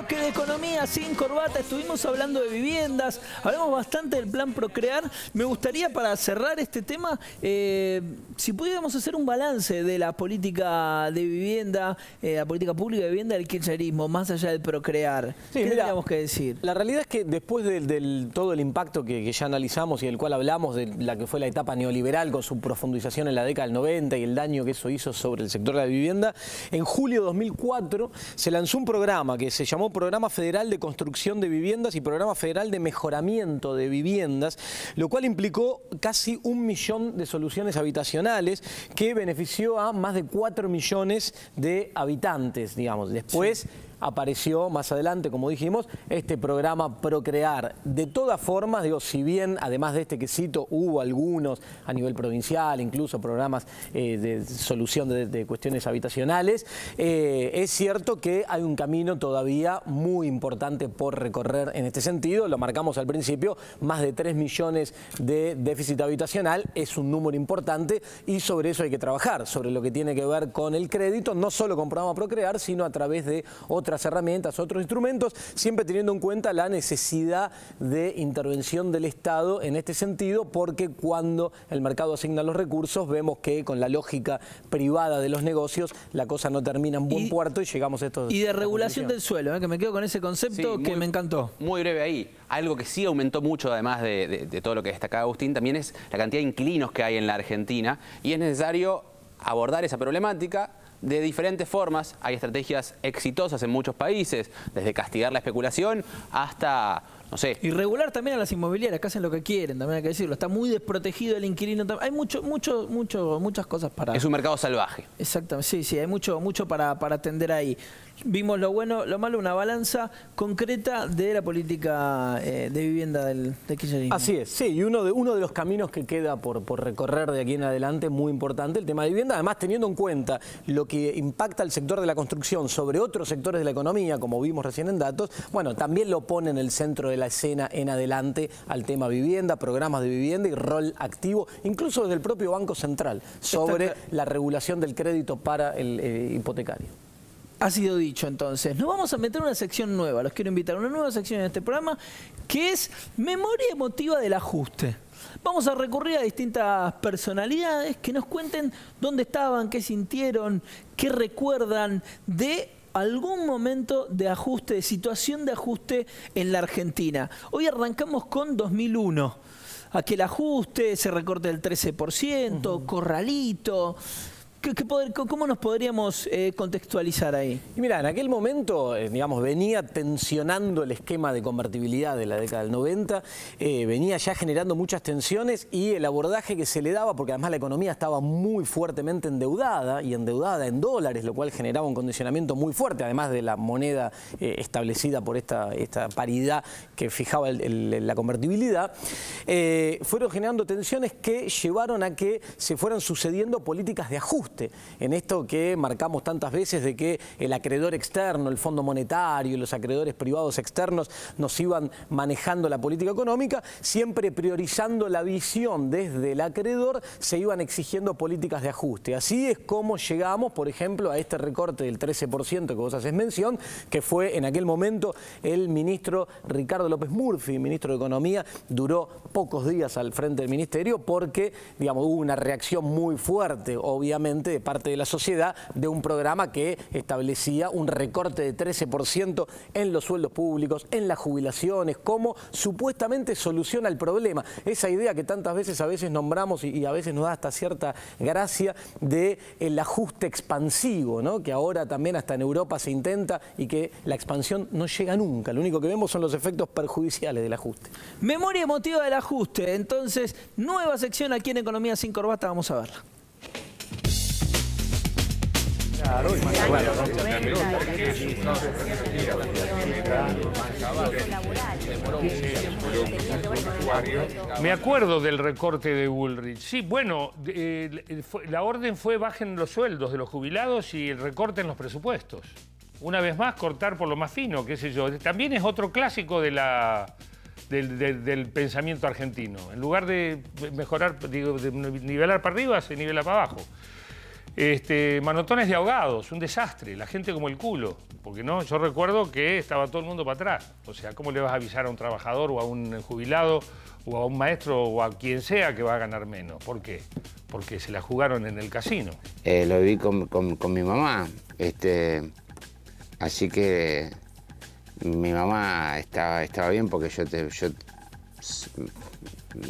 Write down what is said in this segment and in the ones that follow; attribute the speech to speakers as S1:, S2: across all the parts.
S1: bloque de Economía sin Corbata estuvimos hablando de viviendas, hablamos bastante del plan Procrear. Me gustaría, para cerrar este tema, si pudiéramos hacer un balance de la política de vivienda, la política pública de vivienda del kirchnerismo, más allá del Procrear.
S2: Sí,
S1: ¿Qué tendríamos que decir?
S2: La realidad es que después de todo el impacto que ya analizamos y del cual hablamos, de la que fue la etapa neoliberal con su profundización en la década del 90 y el daño que eso hizo sobre el sector de la vivienda, en julio de 2004 se lanzó un programa que se llamó Programa Federal de Construcción de Viviendas y Programa Federal de Mejoramiento de Viviendas, lo cual implicó casi 1 millón de soluciones habitacionales que benefició a más de 4 millones de habitantes, digamos. Después apareció más adelante, como dijimos, este programa Procrear. De todas formas, digo, si bien además de este que cito, hubo algunos a nivel provincial, incluso programas de solución de cuestiones habitacionales, es cierto que hay un camino todavía muy importante por recorrer en este sentido. Lo marcamos al principio, más de 3 millones de déficit habitacional es un número importante y sobre eso hay que trabajar, sobre lo que tiene que ver con el crédito, no solo con programa Procrear, sino a través de otras herramientas, otros instrumentos, siempre teniendo en cuenta la necesidad de intervención del Estado en este sentido, porque cuando el mercado asigna los recursos, vemos que con la lógica privada de los negocios, la cosa no termina en buen puerto y llegamos a estos...
S1: Y de regulación del suelo, que me quedo con ese concepto que me encantó.
S3: Muy breve ahí. Algo que sí aumentó mucho, además de todo lo que destacaba Agustín, también es la cantidad de inquilinos que hay en la Argentina, y es necesario abordar esa problemática de diferentes formas. Hay estrategias exitosas en muchos países, desde castigar la especulación hasta, no sé...
S1: Y regular también a las inmobiliarias, que hacen lo que quieren, también hay que decirlo. Está muy desprotegido el inquilino. Hay muchas cosas para...
S3: Es un mercado salvaje.
S1: Exactamente, sí, hay mucho para atender ahí. Vimos lo bueno, lo malo, una balanza concreta de la política de vivienda del kirchnerismo.
S2: Así es, sí, y uno de los caminos que queda por recorrer de aquí en adelante, muy importante, el tema de vivienda, además teniendo en cuenta lo que impacta el sector de la construcción sobre otros sectores de la economía, como vimos recién en datos, bueno, también lo pone en el centro de la escena en adelante al tema vivienda, programas de vivienda y rol activo, incluso desde el propio Banco Central, sobre la regulación del crédito para el hipotecario.
S1: Ha sido dicho, entonces. Nos vamos a meter en una sección nueva. Los quiero invitar a una nueva sección en este programa, que es Memoria Emotiva del Ajuste. Vamos a recurrir a distintas personalidades que nos cuenten dónde estaban, qué sintieron, qué recuerdan de algún momento de ajuste, de situación de ajuste en la Argentina. Hoy arrancamos con 2001. Aquel ajuste, ese recorte del 13%, corralito... ¿Cómo nos podríamos contextualizar ahí?
S2: Y mira, en aquel momento, digamos, venía tensionando el esquema de convertibilidad de la década del 90, venía ya generando muchas tensiones y el abordaje que se le daba, porque además la economía estaba muy fuertemente endeudada y endeudada en dólares, lo cual generaba un condicionamiento muy fuerte, además de la moneda establecida por esta paridad que fijaba la convertibilidad, fueron generando tensiones que llevaron a que se fueran sucediendo políticas de ajuste. En esto que marcamos tantas veces de que el acreedor externo, el Fondo Monetario y los acreedores privados externos nos iban manejando la política económica, siempre priorizando la visión desde el acreedor, se iban exigiendo políticas de ajuste. Así es como llegamos, por ejemplo, a este recorte del 13% que vos haces mención, que fue en aquel momento el ministro Ricardo López Murphy, ministro de Economía, duró pocos días al frente del ministerio porque, digamos, hubo una reacción muy fuerte, obviamente, de parte de la sociedad, de un programa que establecía un recorte de 13% en los sueldos públicos, en las jubilaciones, como supuestamente soluciona el problema. Esa idea que tantas veces a veces nombramos y a veces nos da hasta cierta gracia del ajuste expansivo, ¿no? Que ahora también hasta en Europa se intenta y que la expansión no llega nunca. Lo único que vemos son los efectos perjudiciales del ajuste.
S1: Memoria emotiva del ajuste. Entonces, nueva sección aquí en Economía sin Corbata, vamos a verla.
S4: Me acuerdo del recorte de Bullrich. Sí, bueno, la orden fue bajen los sueldos de los jubilados y el recorte en los presupuestos. Una vez más, cortar por lo más fino, qué sé yo. También es otro clásico de del pensamiento argentino. En lugar de mejorar, digo, de nivelar para arriba, se nivela para abajo. manotones de ahogados, un desastre, la gente como el culo. Porque no, yo recuerdo que estaba todo el mundo para atrás. O sea, ¿cómo le vas a avisar a un trabajador o a un jubilado o a un maestro o a quien sea que va a ganar menos? ¿Por qué? Porque se la jugaron en el casino.
S5: Lo viví con mi mamá, así que mi mamá estaba bien porque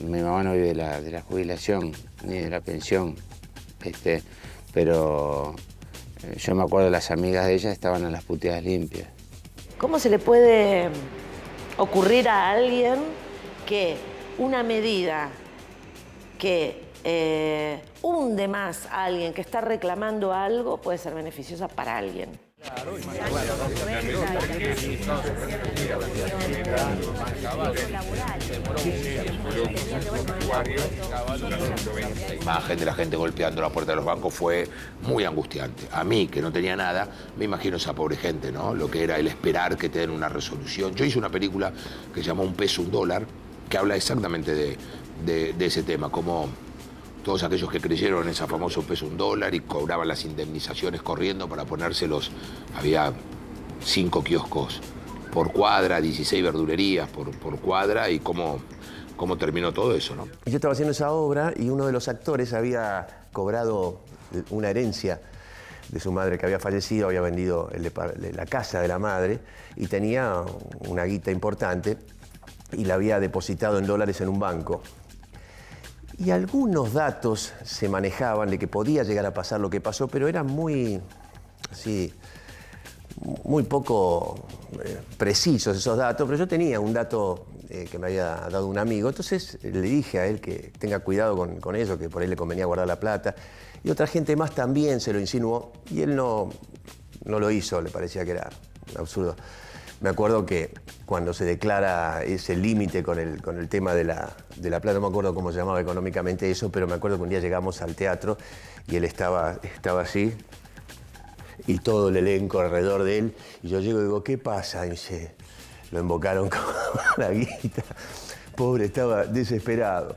S5: mi mamá no vive de la jubilación ni de la pensión, pero yo me acuerdo, las amigas de ella estaban a las puteadas limpias.
S6: ¿Cómo se le puede ocurrir a alguien que una medida que hunde más a alguien que está reclamando algo puede ser beneficiosa para alguien?
S7: La imagen de la gente golpeando la puerta de los bancos fue muy angustiante. A mí, que no tenía nada, me imagino esa pobre gente, ¿no? Lo que era el esperar que te den una resolución. Yo hice una película que se llamó Un peso, un dólar, que habla exactamente de ese tema, como todos aquellos que creyeron en ese famoso peso, un dólar, y cobraban las indemnizaciones corriendo para ponérselos. Había 5 kioscos por cuadra, 16 verdulerías por cuadra, y cómo terminó todo eso, ¿no?
S8: Yo estaba haciendo esa obra y uno de los actores había cobrado una herencia de su madre que había fallecido, había vendido la casa de la madre y tenía una guita importante y la había depositado en dólares en un banco. Y algunos datos se manejaban de que podía llegar a pasar lo que pasó, pero eran muy poco precisos esos datos. Pero yo tenía un dato que me había dado un amigo, entonces le dije a él que tenga cuidado con eso, que por ahí le convenía guardar la plata. Y otra gente más también se lo insinuó y él no lo hizo, le parecía que era absurdo. Me acuerdo que cuando se declara ese límite con el tema de la plata, no me acuerdo cómo se llamaba económicamente eso, pero me acuerdo que un día llegamos al teatro y él estaba así y todo el elenco alrededor de él. Y yo llego y digo, ¿qué pasa? Y dice, lo invocaron con la guita. Pobre, estaba desesperado.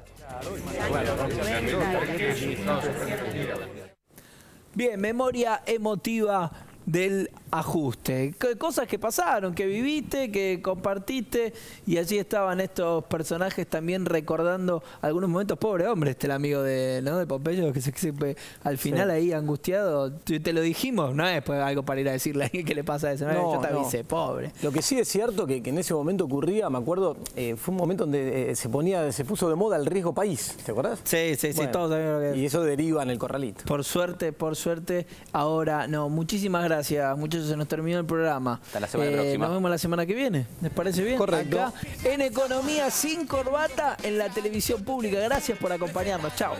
S1: Bien, memoria emotiva del ajuste. Cosas que pasaron, que viviste, que compartiste, y allí estaban estos personajes también recordando algunos momentos. Pobre hombre, el amigo de Pompeyo, que al final ahí angustiado. Te lo dijimos, no es pues algo para ir a decirle a alguien que le pasa a eso. No, yo te avisé, pobre.
S2: Lo que sí es cierto que en ese momento ocurría, me acuerdo, fue un momento donde se puso de moda el riesgo país, ¿te acordás?
S1: Sí, bueno, todos sabemos lo que...
S2: Y eso deriva en el corralito.
S1: Por suerte, ahora no. Muchísimas gracias, muchachos, se nos terminó el programa.
S3: Hasta la semana próxima.
S1: Nos vemos la semana que viene. ¿Les parece bien?
S2: Correcto.
S1: Acá en Economía sin Corbata en la televisión pública. Gracias por acompañarnos. Chao.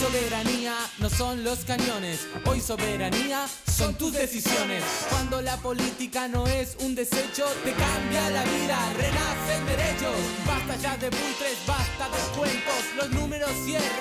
S9: Soberanía no son los cañones, hoy soberanía son tus decisiones. Cuando la política no es un desecho, te cambia la vida, renacen derechos. Basta ya de buitres, basta de cuentos, los números cierran.